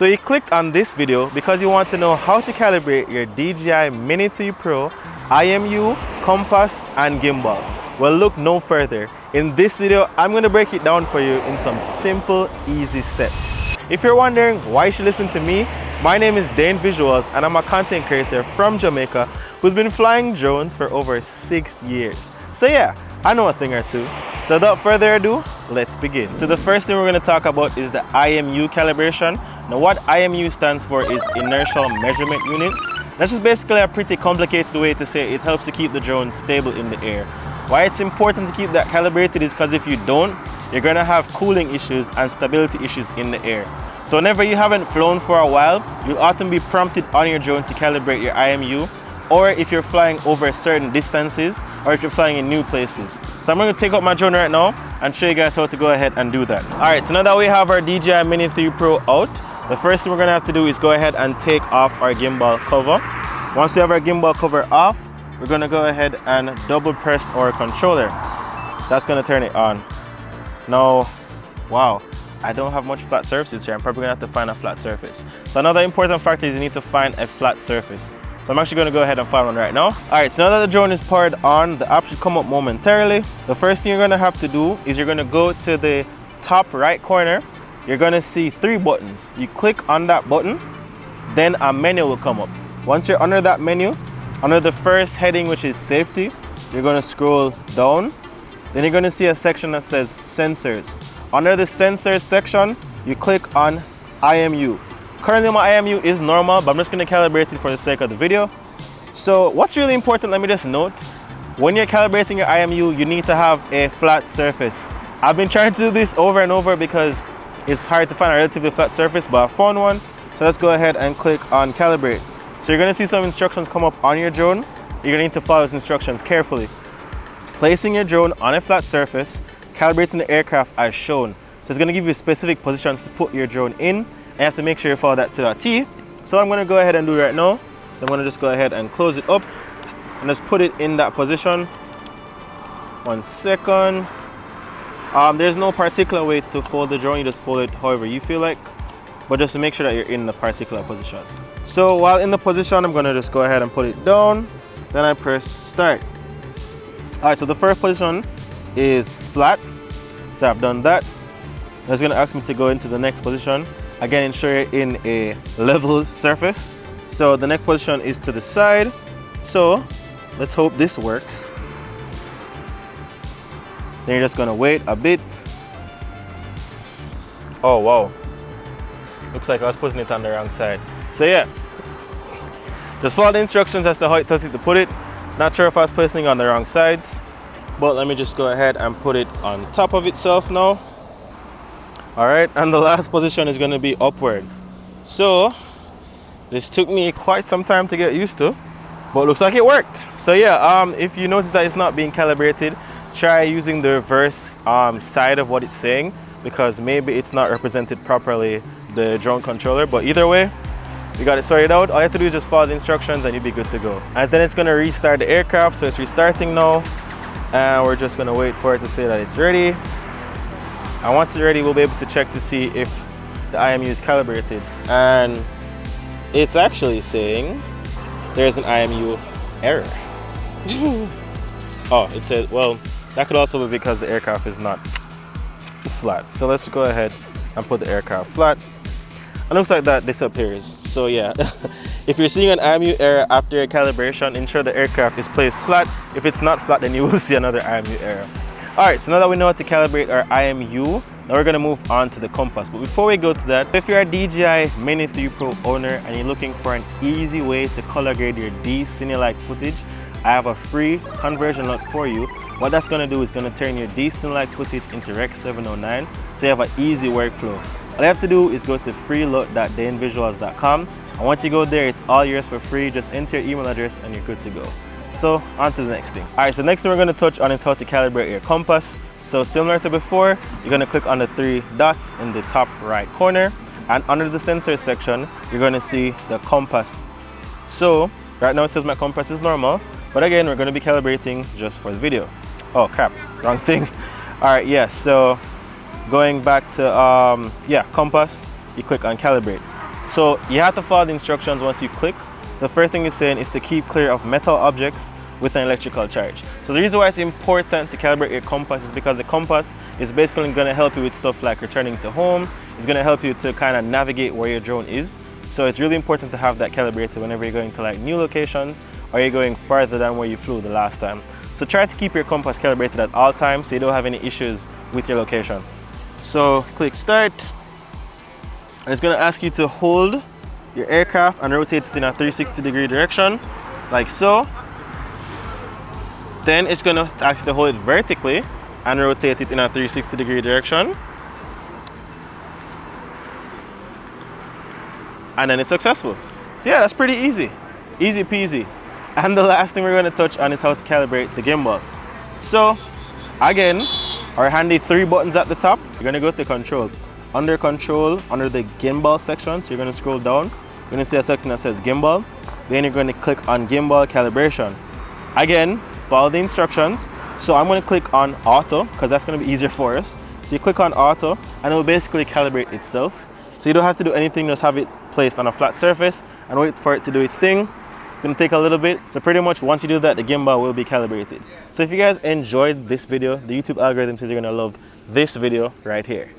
So you clicked on this video because you want to know how to calibrate your DJI Mini 3 Pro, IMU, compass, and gimbal. Well, look no further. In this video, I'm going to break it down for you in some simple, easy steps. If you're wondering why you should listen to me, my name is Dane Visuals and I'm a content creator from Jamaica who's been flying drones for over 6 years. So yeah, I know a thing or two. So without further ado, let's begin. So the first thing we're going to talk about is the IMU calibration. Now what IMU stands for is Inertial Measurement Unit. That's just basically a pretty complicated way to say it helps to keep the drone stable in the air. Why it's important to keep that calibrated is because if you don't, you're going to have cooling issues and stability issues in the air. So whenever you haven't flown for a while, you'll often be prompted on your drone to calibrate your IMU, or if you're flying over certain distances, or if you're flying in new places. So I'm going to take out my drone right now and show you guys how to go ahead and do that. Alright, so now that we have our DJI Mini 3 Pro out, the first thing we're going to have to do is go ahead and take off our gimbal cover. Once we have our gimbal cover off, we're going to go ahead and double press our controller. That's going to turn it on. Now, wow, I don't have much flat surfaces here. I'm probably going to have to find a flat surface. So another important factor is you need to find a flat surface. So I'm actually going to go ahead and find one right now. Alright, so now that the drone is powered on, the app should come up momentarily. The first thing you're going to have to do is you're going to go to the top right corner. You're going to see 3 buttons. You click on that button, then a menu will come up. Once you're under that menu, under the first heading, which is safety, you're going to scroll down. Then you're going to see a section that says sensors. Under the sensors section, you click on IMU. Currently my IMU is normal, but I'm just going to calibrate it for the sake of the video. So what's really important, let me just note, when you're calibrating your IMU, you need to have a flat surface. I've been trying to do this over and over because it's hard to find a relatively flat surface, but I found one. So let's go ahead and click on calibrate. So you're going to see some instructions come up on your drone. You're going to need to follow those instructions carefully. Placing your drone on a flat surface, calibrating the aircraft as shown. So it's going to give you specific positions to put your drone in. You have to make sure you follow that to the T. So I'm going to go ahead and do right now. So I'm going to just go ahead and close it up and just put it in that position. 1 second. There's no particular way to fold the drone. You just fold it however you feel like, but just to make sure that you're in the particular position. So while in the position, I'm going to just go ahead and put it down. Then I press start. All right, so the first position is flat. So I've done that. It's going to ask me to go into the next position. Again, ensure you're in a level surface. So the next position is to the side. So let's hope this works. Then you're just gonna wait a bit. Oh wow. Looks like I was putting it on the wrong side. So yeah, just follow the instructions as to how it tells you to put it. Not sure if I was placing it on the wrong sides, but let me just go ahead and put it on top of itself now. All right, and the last position is going to be upward. So this took me quite some time to get used to, but it looks like it worked. So yeah, if you notice that it's not being calibrated, try using the reverse side of what it's saying, because maybe it's not represented properly, the drone controller. But either way, you got it sorted out. All you have to do is just follow the instructions and you'll be good to go. And then it's going to restart the aircraft. So it's restarting now, and we're just going to wait for it to say that it's ready. And once it's ready, we'll be able to check to see if the IMU is calibrated. And it's actually saying there's an IMU error. Oh, it says, well, that could also be because the aircraft is not flat. So let's go ahead and put the aircraft flat. It looks like that disappears. So yeah, if you're seeing an IMU error after your calibration, ensure the aircraft is placed flat. If it's not flat, then you will see another IMU error. All right, so now that we know how to calibrate our IMU, now we're gonna move on to the compass. But before we go to that, if you're a DJI Mini 3 Pro owner and you're looking for an easy way to color grade your D-Cine-like footage, I have a free conversion lot for you. What that's gonna do is gonna turn your D-Cine-like footage into Rec 709, so you have an easy workflow. All you have to do is go to freelot.danevisuals.com, and once you go there, it's all yours for free. Just enter your email address and you're good to go. So on to the next thing. All right, so the next thing we're going to touch on is how to calibrate your compass. So similar to before, you're going to click on the 3 dots in the top right corner, and under the sensor section, you're going to see the compass. So right now it says my compass is normal, but again, we're going to be calibrating just for the video. Oh crap, wrong thing. All right, yes, so going back to compass, you click on calibrate. So you have to follow the instructions once you click. So the first thing it's saying is to keep clear of metal objects with an electrical charge. So the reason why it's important to calibrate your compass is because the compass is basically going to help you with stuff like returning to home. It's going to help you to kind of navigate where your drone is. So it's really important to have that calibrated whenever you're going to like new locations or you're going farther than where you flew the last time. So try to keep your compass calibrated at all times so you don't have any issues with your location. So click start, and it's going to ask you to hold your aircraft and rotate it in a 360-degree direction, like so. Then it's going to ask you to hold it vertically and rotate it in a 360-degree direction. And then it's successful. So yeah, that's pretty easy. Easy peasy. And the last thing we're going to touch on is how to calibrate the gimbal. So again, our handy 3 buttons at the top. You're going to go to control. Under control, under the gimbal section, so you're going to scroll down. You're going to see a section that says gimbal. Then you're going to click on gimbal calibration. Again, follow the instructions. So I'm going to click on auto because that's going to be easier for us. So you click on auto and it will basically calibrate itself. So you don't have to do anything, just have it placed on a flat surface and wait for it to do its thing. It's going to take a little bit. So pretty much once you do that, the gimbal will be calibrated. So if you guys enjoyed this video, the YouTube algorithm says you're going to love this video right here.